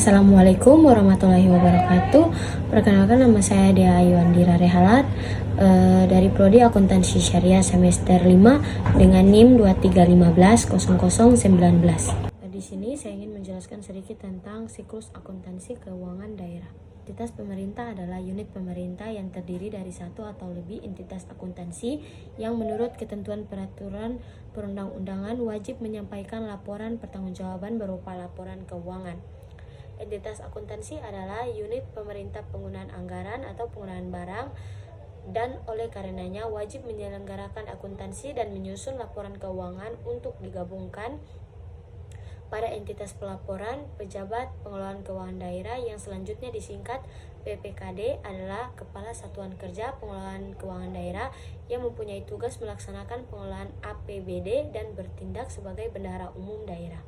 Assalamualaikum warahmatullahi wabarakatuh. Perkenalkan, nama saya Dea Ayuandira Rehalat dari Prodi Akuntansi Syariah semester 5 dengan NIM 23150019. Di sini saya ingin menjelaskan sedikit tentang siklus akuntansi keuangan daerah. Entitas pemerintah adalah unit pemerintah yang terdiri dari satu atau lebih entitas akuntansi yang menurut ketentuan peraturan perundang-undangan wajib menyampaikan laporan pertanggungjawaban berupa laporan keuangan. Entitas akuntansi adalah unit pemerintah penggunaan anggaran atau penggunaan barang dan oleh karenanya wajib menyelenggarakan akuntansi dan menyusun laporan keuangan untuk digabungkan pada entitas pelaporan. Pejabat pengelolaan keuangan daerah yang selanjutnya disingkat PPKD adalah Kepala Satuan Kerja Pengelolaan Keuangan Daerah yang mempunyai tugas melaksanakan pengelolaan APBD dan bertindak sebagai bendahara umum daerah.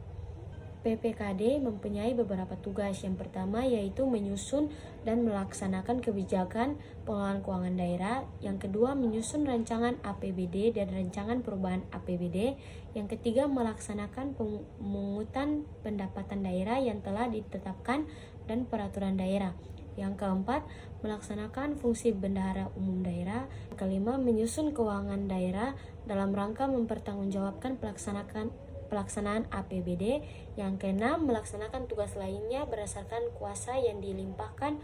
PPKD mempunyai beberapa tugas. Yang pertama yaitu menyusun dan melaksanakan kebijakan pengelolaan keuangan daerah. Yang kedua menyusun rancangan APBD dan rancangan perubahan APBD. Yang ketiga melaksanakan pemungutan pendapatan daerah yang telah ditetapkan dan peraturan daerah. Yang keempat melaksanakan fungsi bendahara umum daerah. Yang kelima menyusun keuangan daerah dalam rangka mempertanggungjawabkan pelaksanaan APBD. Yang keenam, melaksanakan tugas lainnya berdasarkan kuasa yang dilimpahkan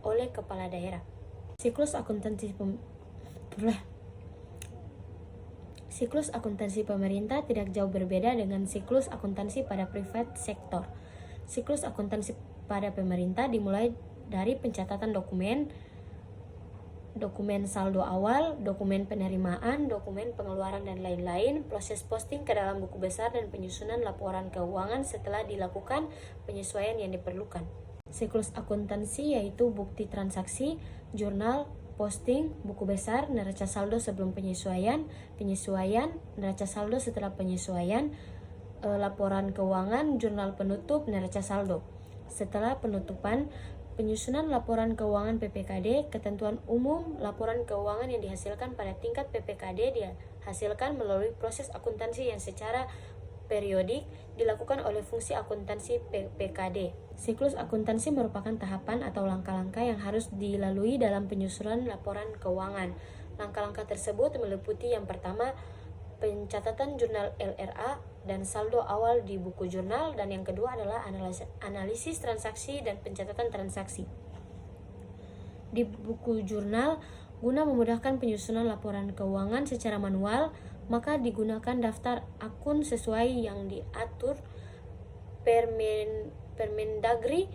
oleh kepala daerah. Siklus akuntansi pemerintah tidak jauh berbeda dengan siklus akuntansi pada private sektor. Siklus akuntansi pada pemerintah dimulai dari pencatatan dokumen saldo awal, dokumen penerimaan, dokumen pengeluaran dan lain-lain, proses posting ke dalam buku besar dan penyusunan laporan keuangan setelah dilakukan penyesuaian yang diperlukan. Siklus akuntansi yaitu bukti transaksi, jurnal, posting, buku besar, neraca saldo sebelum penyesuaian, neraca saldo setelah penyesuaian, laporan keuangan, jurnal penutup, neraca saldo. Setelah penutupan, penyusunan laporan keuangan PPKD, ketentuan umum laporan keuangan yang dihasilkan pada tingkat PPKD dihasilkan melalui proses akuntansi yang secara periodik dilakukan oleh fungsi akuntansi PPKD. Siklus akuntansi merupakan tahapan atau langkah-langkah yang harus dilalui dalam penyusunan laporan keuangan. Langkah-langkah tersebut meliputi yang pertama, pencatatan jurnal LRA dan saldo awal di buku jurnal, dan yang kedua adalah analisis transaksi dan pencatatan transaksi. Di buku jurnal, guna memudahkan penyusunan laporan keuangan secara manual, maka digunakan daftar akun sesuai yang diatur Permendagri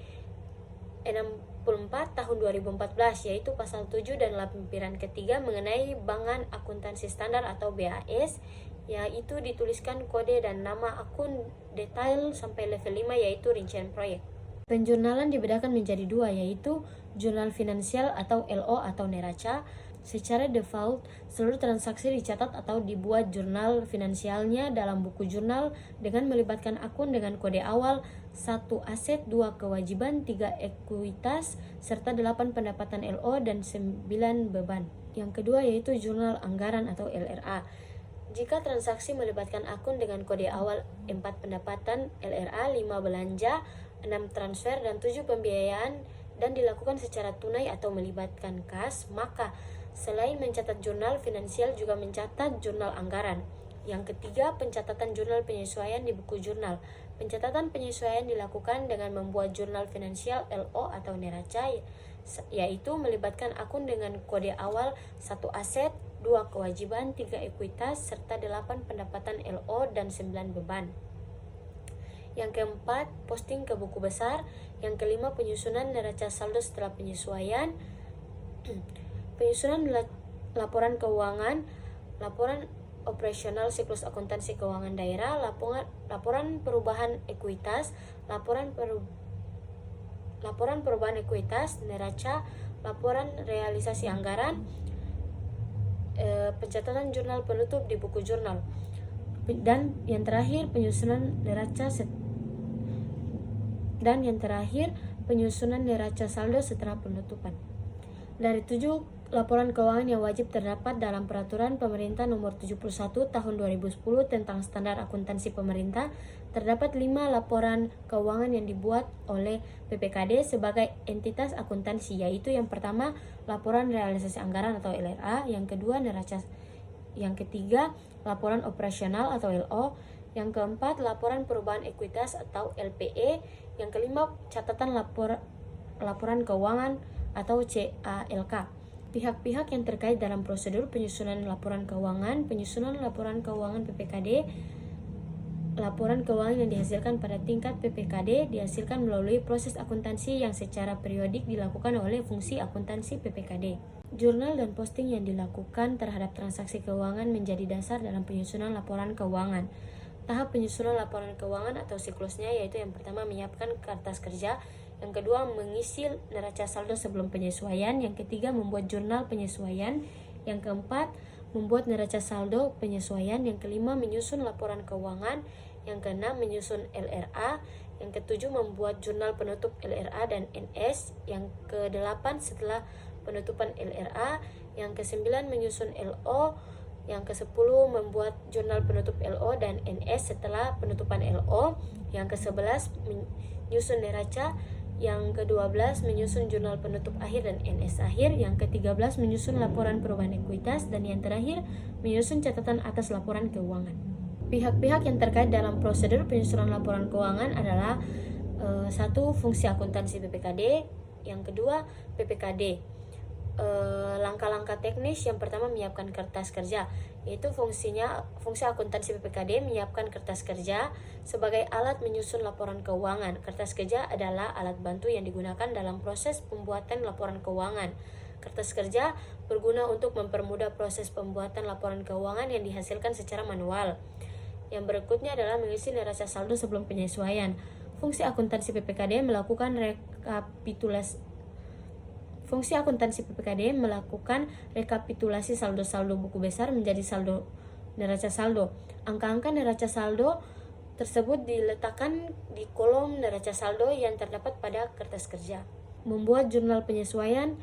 64 tahun 2014, yaitu pasal 7 dan lampiran ketiga mengenai bankan akuntansi standar atau BAS, yaitu dituliskan kode dan nama akun detail sampai level 5 yaitu rincian proyek. Penjurnalan dibedakan menjadi dua, yaitu jurnal finansial atau LO atau neraca. Secara default, seluruh transaksi dicatat atau dibuat jurnal finansialnya dalam buku jurnal dengan melibatkan akun dengan kode awal 1 aset, 2 kewajiban, 3 ekuitas, serta 8 pendapatan LO dan 9 beban. Yang kedua yaitu jurnal anggaran atau LRA. Jika transaksi melibatkan akun dengan kode awal 4 pendapatan LRA, 5 belanja, 6 transfer, dan 7 pembiayaan dan dilakukan secara tunai atau melibatkan kas, maka selain mencatat jurnal finansial juga mencatat jurnal anggaran. Yang ketiga, pencatatan jurnal penyesuaian di buku jurnal. Pencatatan penyesuaian dilakukan dengan membuat jurnal finansial LO atau neraca, yaitu melibatkan akun dengan kode awal 1 aset, 2 kewajiban, 3 ekuitas, serta 8 pendapatan LO dan 9 beban. Yang keempat, posting ke buku besar. Yang kelima, penyusunan neraca saldo setelah penyesuaian. Penyusunan laporan keuangan, laporan operasional siklus akuntansi keuangan daerah, laporan perubahan ekuitas, laporan perubahan ekuitas, neraca, laporan realisasi anggaran, pencatatan jurnal penutup di buku jurnal, dan yang terakhir penyusunan neraca saldo setelah penutupan. Dari 7 laporan keuangan yang wajib terdapat dalam Peraturan Pemerintah Nomor 71 Tahun 2010 tentang Standar Akuntansi Pemerintah. Terdapat 5 laporan keuangan yang dibuat oleh PPKD sebagai entitas akuntansi, yaitu yang pertama, laporan realisasi anggaran atau LRA, yang kedua, yang ketiga, laporan operasional atau LO, yang keempat, laporan perubahan ekuitas atau LPE, yang kelima, catatan laporan keuangan atau CALK. Pihak-pihak yang terkait dalam prosedur penyusunan laporan keuangan PPKD. Laporan keuangan yang dihasilkan pada tingkat PPKD dihasilkan melalui proses akuntansi yang secara periodik dilakukan oleh fungsi akuntansi PPKD. Jurnal dan posting yang dilakukan terhadap transaksi keuangan menjadi dasar dalam penyusunan laporan keuangan. Tahap penyusunan laporan keuangan atau siklusnya yaitu yang pertama, menyiapkan kertas kerja, yang kedua, mengisi neraca saldo sebelum penyesuaian, yang ketiga, membuat jurnal penyesuaian, yang keempat, membuat neraca saldo penyesuaian, yang kelima, menyusun laporan keuangan, yang keenam, menyusun LRA, yang ketujuh, membuat jurnal penutup LRA dan NS, yang kedelapan, setelah penutupan LRA, yang kesembilan, menyusun LO, yang ke-10 membuat jurnal penutup LO dan NS setelah penutupan LO, yang ke-11 menyusun neraca, yang ke-12 menyusun jurnal penutup akhir dan NS akhir, yang ke-13 menyusun laporan perubahan ekuitas, dan yang terakhir menyusun catatan atas laporan keuangan. Pihak-pihak yang terkait dalam prosedur penyusunan laporan keuangan adalah satu, fungsi akuntansi PPKD, yang kedua PPKD. Langkah-langkah teknis, yang pertama, menyiapkan kertas kerja, yaitu fungsi akuntansi PPKD menyiapkan kertas kerja sebagai alat menyusun laporan keuangan. Kertas kerja adalah alat bantu yang digunakan dalam proses pembuatan laporan keuangan. Kertas kerja berguna untuk mempermudah proses pembuatan laporan keuangan yang dihasilkan secara manual. Yang berikutnya adalah mengisi neraca saldo sebelum penyesuaian. Fungsi akuntansi PPKD melakukan rekapitulasi saldo-saldo buku besar menjadi saldo neraca saldo. Angka-angka neraca saldo tersebut diletakkan di kolom neraca saldo yang terdapat pada kertas kerja. Membuat jurnal penyesuaian.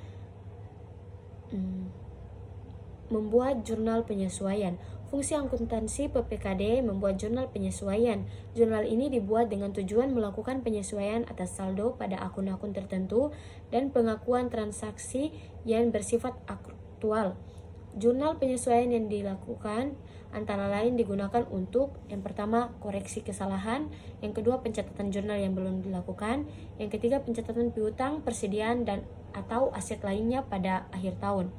Fungsi akuntansi PPKD membuat jurnal penyesuaian. Jurnal ini dibuat dengan tujuan melakukan penyesuaian atas saldo pada akun-akun tertentu dan pengakuan transaksi yang bersifat aktual. Jurnal penyesuaian yang dilakukan antara lain digunakan untuk, yang pertama, koreksi kesalahan, yang kedua, pencatatan jurnal yang belum dilakukan, yang ketiga, pencatatan piutang, persediaan, dan atau aset lainnya pada akhir tahun.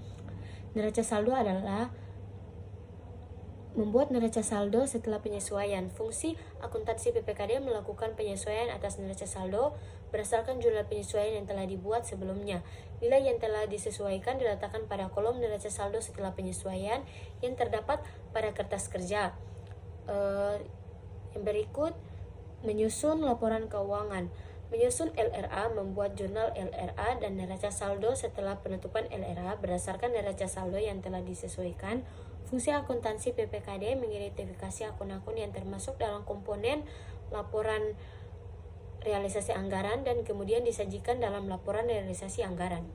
Neraca saldo adalah membuat neraca saldo setelah penyesuaian. Fungsi akuntansi PPKD melakukan penyesuaian atas neraca saldo berdasarkan jurnal penyesuaian yang telah dibuat sebelumnya. Nilai yang telah disesuaikan diletakkan pada kolom neraca saldo setelah penyesuaian yang terdapat pada kertas kerja. Yang berikut, menyusun laporan keuangan. Menyusun LRA, membuat jurnal LRA dan neraca saldo setelah penutupan LRA berdasarkan neraca saldo yang telah disesuaikan. Fungsi akuntansi PPKD mengidentifikasi akun-akun yang termasuk dalam komponen laporan realisasi anggaran dan kemudian disajikan dalam laporan realisasi anggaran.